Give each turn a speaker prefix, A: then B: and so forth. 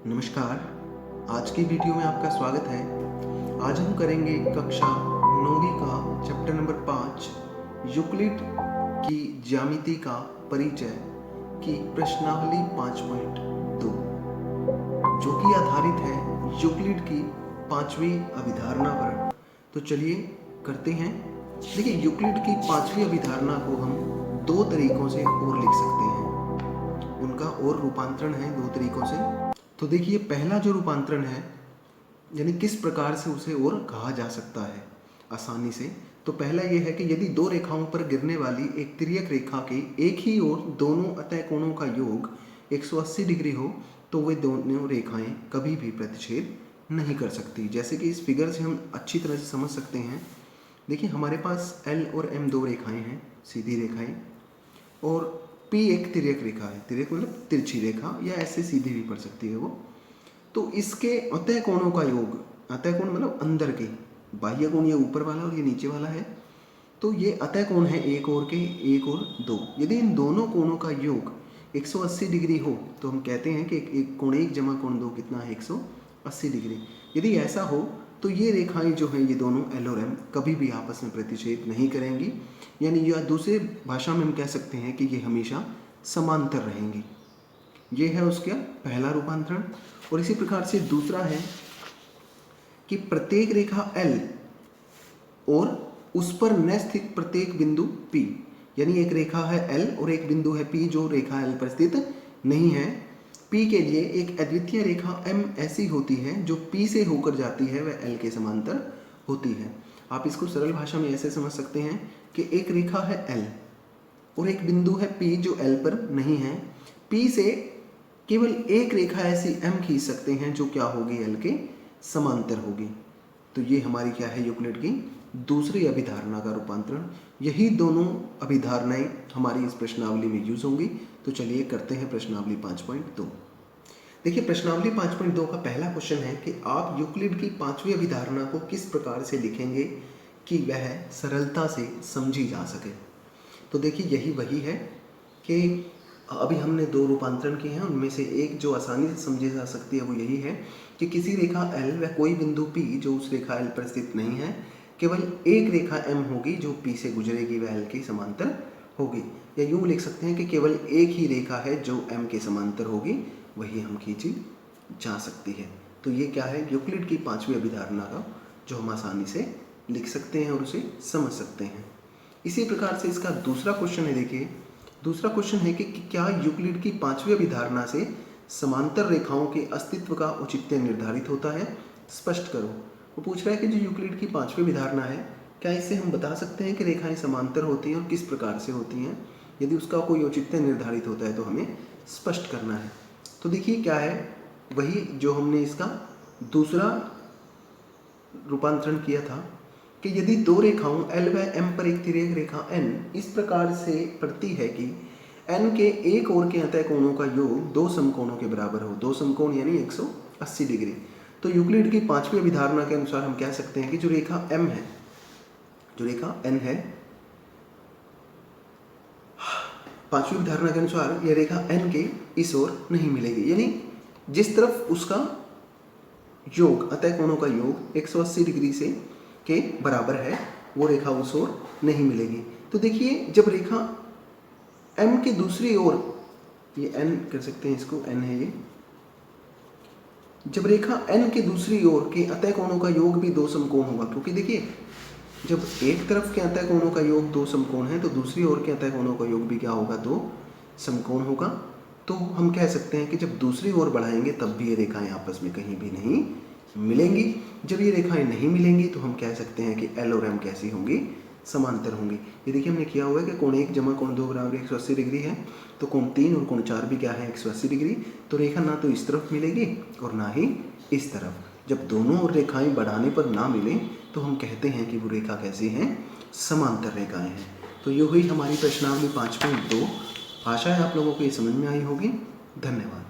A: नमस्कार। आज की वीडियो में आपका स्वागत है। आज हम करेंगे कक्षा 9वीं का चैप्टर नंबर 5 यूक्लिड की ज्यामिति का परिचय की प्रश्नावली 5.2 जो कि आधारित है यूक्लिड की 5वीं अभिधारणा पर। तो चलिए करते हैं। देखिए, यूक्लिड की 5वीं अभिधारणा को हम दो तरीकों से और लिख सकते हैं। उनका और रूपांतरण है दो तरीकों से। तो देखिए, पहला जो रूपांतरण है यानी किस प्रकार से उसे और कहा जा सकता है आसानी से, तो पहला ये है कि यदि दो रेखाओं पर गिरने वाली एक तिर्यक रेखा के एक ही ओर दोनों अतः कोणों का योग 180 डिग्री हो तो वे दोनों रेखाएं कभी भी प्रतिच्छेद नहीं कर सकती। जैसे कि इस फिगर से हम अच्छी तरह से समझ सकते हैं। देखिए, हमारे पास L और M दो रेखाएं हैं, सीधी रेखाएं, और P एक तिर्यक रेखा है। तिर्यक मतलब तिरछी रेखा, या ऐसे सीधी भी पड़ सकती है वो। तो इसके अतः कोणों का योग, अतः कोण मतलब अंदर के, बाह्य कोण ये ऊपर वाला और ये नीचे वाला है। तो ये अतः कोण है एक और के, एक और दो। यदि इन दोनों कोणों का योग 180 डिग्री हो तो हम कहते हैं कि एक कोण एक जमा कोण दो कितना है 180 डिग्री। यदि ऐसा हो तो ये रेखाएं जो हैं, ये दोनों L और M कभी भी आपस में प्रतिच्छेद नहीं करेंगी, यानी या दूसरे भाषा में हम कह सकते हैं कि ये हमेशा समांतर रहेंगी। ये है उसका पहला रूपांतरण। और इसी प्रकार से दूसरा है कि प्रत्येक रेखा L और उस पर न स्थित प्रत्येक बिंदु P, यानी एक रेखा है L और एक बिंदु है P जो रेखा L पर स्थित नहीं है। P के लिए एक अद्वितीय रेखा M ऐसी होती है जो P से होकर जाती है, वह L के समांतर होती है। आप इसको सरल भाषा में ऐसे समझ सकते हैं कि एक रेखा है L और एक बिंदु है P जो L पर नहीं है। P से केवल एक रेखा ऐसी M खींच सकते हैं जो क्या होगी, L के समांतर होगी। तो ये हमारी क्या है, यूक्लिड की दूसरी अभिधारणा का रूपांतरण। यही दोनों अभिधारणाएं हमारी इस प्रश्नावली में यूज होंगी। तो चलिए करते हैं प्रश्नावली 5.2। देखिए, प्रश्नावली 5.2 का पहला क्वेश्चन है कि आप यूक्लिड की 5वीं अभिधारणा को किस प्रकार से लिखेंगे कि वह सरलता से समझी जा सके। तो देखिए, यही वही है कि अभी हमने दो रूपांतरण किए हैं, उनमें से एक जो आसानी से समझी जा सकती है वो यही है कि किसी रेखा L व कोई बिंदु P जो उस रेखा L पर स्थित नहीं है, केवल एक रेखा M होगी जो P से गुजरेगी, वह L के समांतर होगी। या यूँ लिख सकते हैं कि केवल एक ही रेखा है जो M के समांतर होगी, वही हम खींची जा सकती है। तो ये क्या है, यूक्लिड की 5वीं अभिधारणा का जो हम आसानी से लिख सकते हैं और उसे समझ सकते हैं। इसी प्रकार से इसका दूसरा क्वेश्चन है। देखिए, दूसरा क्वेश्चन है कि क्या यूक्लिड की 5वीं अभिधारणा से समांतर रेखाओं के अस्तित्व का औचित्य निर्धारित होता है, स्पष्ट करो। वो पूछ रहा है कि जो यूक्लिड की 5वीं अभिधारणा है, क्या इससे हम बता सकते हैं कि रेखाएं समांतर होती हैं और किस प्रकार से होती हैं। यदि उसका कोई औचित्य निर्धारित होता है तो हमें स्पष्ट करना है। तो देखिए क्या है, वही जो हमने इसका दूसरा रूपांतरण किया था कि यदि दो रेखाओं L व M पर एक तिर्यक रेखा N इस प्रकार से पड़ती है कि N के एक ओर के अतः कोणों का योग दो समकोणों के बराबर हो, दो समकोण यानी 180 डिग्री। तो यूक्लिड की 5वीं अभिधारणा के अनुसार हम कह सकते हैं कि जो रेखा M है, जो रेखा N है, 5वीं अभिधारणा के अनुसार यह रेखा N के इस ओर नहीं मिलेगी, यानी जिस तरफ उसका योग, अतः कोणों का योग 180 डिग्री से के बराबर है, वो रेखा उस ओर नहीं मिलेगी। तो देखिए, जब रेखा M की दूसरी ओर, ये N कर सकते हैं, इसको N है ये, जब रेखा N की दूसरी ओर के अतः कोणों का योग भी दो समकोण होगा, क्योंकि देखिए जब एक तरफ के अतः कोणों का योग दो समकोण है तो दूसरी ओर के अतः कोणों का योग भी क्या होगा, दो समकोण होगा। तो हम कह सकते हैं कि जब दूसरी ओर बढ़ाएंगे तब भी ये रेखाएं आपस में कहीं भी नहीं मिलेंगी। जब ये रेखाएं नहीं मिलेंगी तो हम कह सकते हैं कि L और M कैसी होंगी, समांतर होंगी। ये देखिए, हमने किया हुआ है कि कोण 1 जमा कोण 2 बराबर 180 डिग्री है, तो कोण 3 और कोण 4 भी क्या है, 180 डिग्री। तो रेखा ना तो इस तरफ मिलेगी और ना ही इस तरफ। जब दोनों रेखाएं बढ़ाने पर ना मिले तो हम कहते हैं कि वो रेखा कैसी हैं, समांतर रेखाएं हैं। तो ये हुई हमारी प्रश्नावली 5.2। आशा है आप लोगों को ये समझ में आई होगी। धन्यवाद।